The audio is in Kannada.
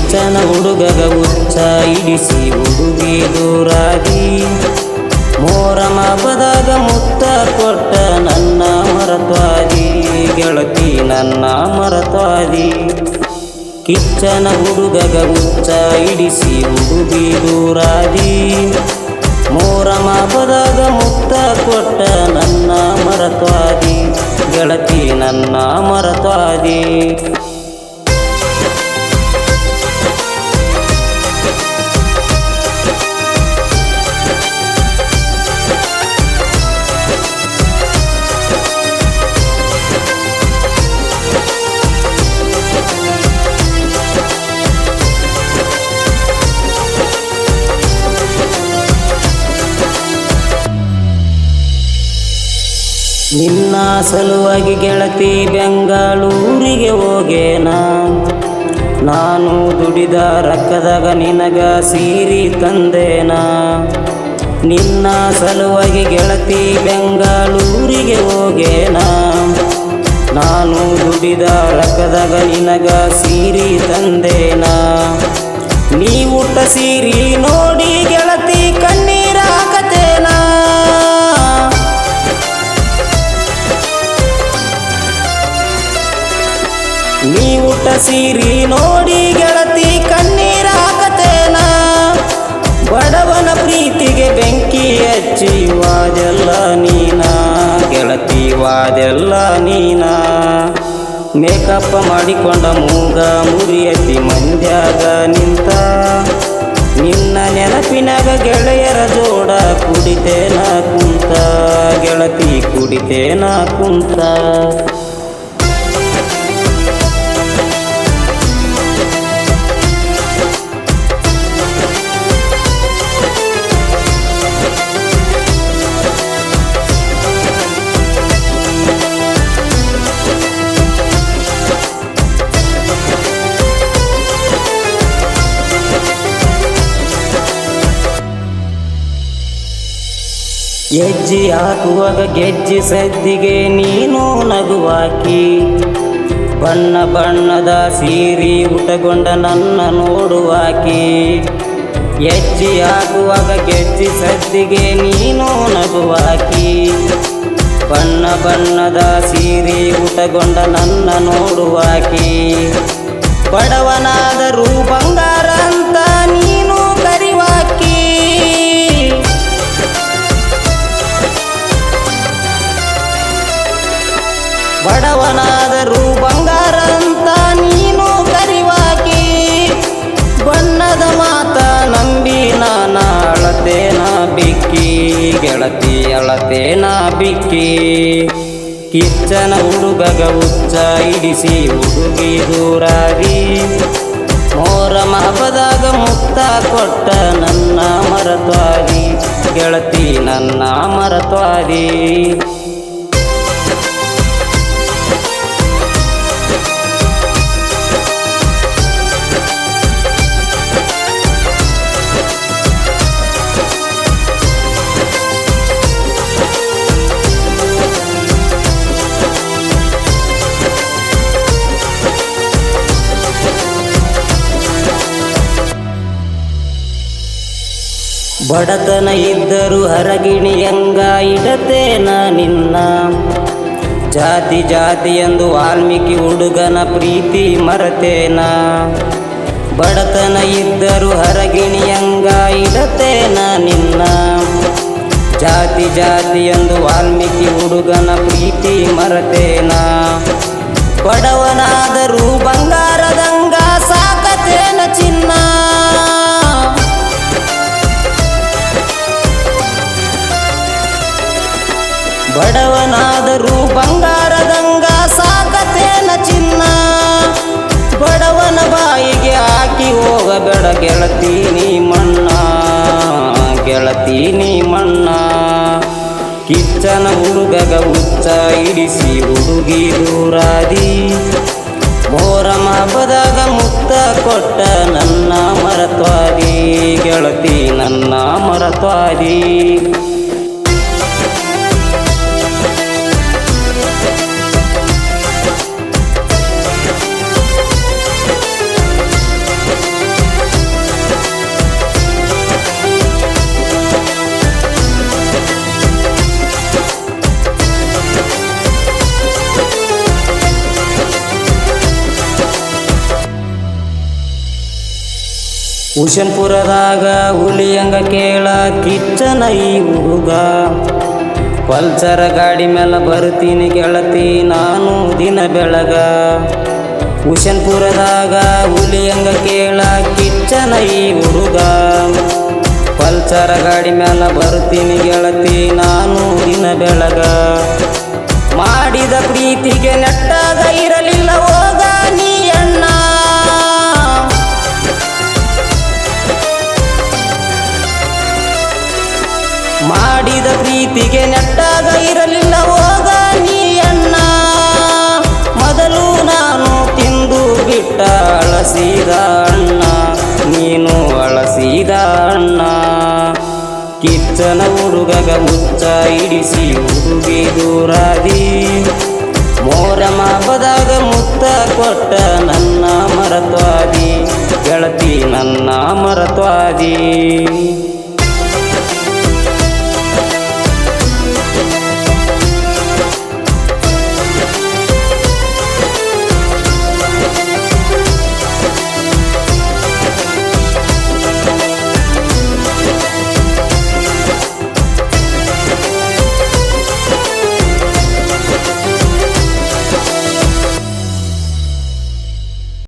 ಕಿಚ್ಚನ ಹುಡುಗಗ ಹುಚ್ಚ ಇಡಿಸಿ ಹುಡುಗಿ ದೂರಾದಿ ಮೋರಮ ಹಬ್ಬದಾಗ ಮುತ್ತ ಕೊಟ್ಟ ನನ್ನ ಮರತ್ವಾದಿ ಗೆಳತಿ ನನ್ನ ಮರತ್ವಾದಿ ಕಿಚ್ಚನ ಹುಡುಗಗ ಹುಚ್ಚ ಇಡಿಸಿ ಹುಡುಗಿ ದೂರಾದಿ ಮೋರಮ ಹಬ್ಬದಾಗ ಮುತ್ತ ಕೊಟ್ಟ ನನ್ನ ಮರತ್ವಾದಿ ಗೆಳತಿ ನನ್ನ ಮರತ್ವಾದಿ ನಿನ್ನ ಸಲುವಾಗಿ ಗೆಳತಿ ಬೆಂಗಳೂರಿಗೆ ಹೋಗೇನ ನಾನು ದುಡಿದ ರೊಕ್ಕದಾಗ ನಿನಗ ಸೀರೆ ತಂದೇನ ನಿನ್ನ ಸಲುವಾಗಿ ಗೆಳತಿ ಬೆಂಗಳೂರಿಗೆ ಹೋಗೇನ ನಾನು ದುಡಿದ ರೊಕ್ಕದಾಗ ನಿನಗ ಸೀರೆ ತಂದೇನ ನೀ ಉಟ್ಟ ಸೀರೆ ನೋಡಿ ಗೆಳತಿ ಕಣ್ಣೀರ ಹಾಕತೇನ ನೀ ಉಟ್ಟ ಸೀರೆ ನೋಡಿ ಗೆಳತಿ ಕಣ್ಣೀರ ಹಾಕತೇನ ಬಡವನ ಪ್ರೀತಿಗೆ ಬೆಂಕಿ ಹಚ್ಚಿ ವಾದೆಲ್ಲ ನೀನ ಗೆಳತಿ ವಾದೆಲ್ಲ ನೀನ ಮೇಕಪ್ ಮಾಡಿಕೊಂಡ ಮೂಗ ಮುರಿಯತಿ ಮಂದ್ಯಾಗ ನಿಂತ ನಿನ್ನ ನೆನಪಿನಾಗ ಗೆಳೆಯರ ಜೋಡ ಕುಡಿತೇನ ಕುಂತ ಗೆಳತಿ ಕುಡಿತೇನ ಕುಂತ ಹೆಜ್ಜೆ ಹಾಕುವಾಗ ಗೆಜ್ಜೆ ಸದ್ದಿಗೆ ನೀನು ನಗುವಾಕಿ ಬಣ್ಣ ಬಣ್ಣದ ಸೀರೆ ಉಟಗೊಂಡ ನನ್ನ ನೋಡುವಾಕಿ ಹೆಜ್ಜೆ ಹಾಕುವಾಗ ಗೆಜ್ಜೆ ಸದ್ದಿಗೆ ನೀನು ನಗುವಾಕಿ ಬಣ್ಣ ಬಣ್ಣದ ಸೀರೆ ಉಟಗೊಂಡ ನನ್ನ ನೋಡುವಾಕಿ ಬಡವನಾದರೂ ಬಂಗಾರ ಅಂತ ನೀನು ಕರಿವಾಕಿ ಬಡವನಾದರೂ ಬಂಗಾರ ಅಂತ ನೀನು ಕರಿವಾಕಿ ಬಣ್ಣದ ಮಾತ ನಂಬಿ ನಾನ ಅಳತೇನ ಬಿಕ್ಕಿ ಗೆಳತಿ ಅಳತೇನ ಬಿಕ್ಕಿ ಕಿಚ್ಚನ ಹುಡುಗಗ ಹುಚ್ಚ ಇಡಿಸಿ ಹುಡುಗಿ ದೂರಾದಿ ಮೋರಮ ಹಬ್ಬದಾಗ ಮುತ್ತ ಕೊಟ್ಟ ನನ್ನ ಮರತ್ವಾದಿ ಗೆಳತಿ ನನ್ನ ಮರತ್ವಾದಿ ಬಡತನ ಇದ್ದರೂ ಹರಗಿಣಿಯಂಗ ಇಡತೇನ ನಿನ್ನ ಜಾತಿ ಜಾತಿ ಎಂದು ವಾಲ್ಮೀಕಿ ಹುಡುಗನ ಪ್ರೀತಿ ಮರತೇನ ಬಡತನ ಇದ್ದರೂ ಹರಗಿಣಿಯಂಗ ಇಡತೇನ ನಿನ್ನ ಜಾತಿ ಜಾತಿ ಎಂದು ವಾಲ್ಮೀಕಿ ಹುಡುಗನ ಪ್ರೀತಿ ಮರತೇನ ಬಡವನಾದರೂ ಬಂಗಾರದಂಗ ಸಾಕತೇನ ಚಿನ್ನ ಬಡವನಾದರೂ ಬಂಗಾರದಂಗ ಸಾಕತೇನ ಚಿನ್ನ ಬಡವನ ಬಾಯಿಗೆ ಹಾಕಿ ಹೋಗಬೇಡ ಗೆಳತಿ ನೀ ಮಣ್ಣ ಗೆಳತಿ ನೀ ಮಣ್ಣ ಕಿಚ್ಚನ ಹುಡುಗಗ ಹುಚ್ಚ ಇಡಿಸಿ ಹುಡುಗಿ ದೂರಾದಿ ಮೋರಮ ಹಬ್ಬದಾಗ ಮುತ್ತ ಕೊಟ್ಟ ನನ್ನ ಮರತ್ವಾದಿ ಗೆಳತಿ ನನ್ನ ಮರತ್ವಾದಿ ಹುಷನ್ಪುರದಾಗ ಹುಲಿಯಂಗ ಕೇಳ ಕಿಚ್ಚನ ಈ ಹುಡುಗ ಪಲ್ಸರ ಗಾಡಿ ಮೇಲೆ ಬರ್ತೀನಿ ಗೆಳತಿ ನಾನು ದಿನ ಬೆಳಗ ಹುಷನ್ಪುರದಾಗ ಹುಲಿಯಂಗ ಕೇಳ ಕಿಚ್ಚನ ಈ ಹುಡುಗ ಪಲ್ಸರ ಗಾಡಿ ಮೇಲೆ ಬರ್ತೀನಿ ಗೆಳತಿ ನಾನು ದಿನ ಬೆಳಗ ಮಾಡಿದ ಪ್ರೀತಿಗೆ ನೆಟ್ಟಾಗ ಇರಲಿಲ್ಲ ಹೋಗ ನೀ ಅಣ್ಣ ಮಾಡಿದ ಪ್ರೀತಿಗೆ ನೆಟ್ಟಾಗ ಇರಲಿಲ್ಲ ಹೋಗ ನೀ ಅಣ್ಣ ಮೊದಲು ನಾನು ತಿಂದು ಬಿಟ್ಟ ಅಳಸಿದ ಅಣ್ಣ ನೀನು ಅಳಸಿದ ಅಣ್ಣ ಕಿಚ್ಚನ ಹುಡುಗಗ ಮುಚ್ಚ ಇಡಿಸಿ ಹುಡುಗಿ ದೂರಾದಿ ಮೋರಮ ಹಬ್ಬದಾಗ ಮುತ್ತ ಕೊಟ್ಟ ನನ್ನ ಮರತ್ವಾದಿ ಗೆಳತಿ ನನ್ನ ಮರತ್ವಾದಿ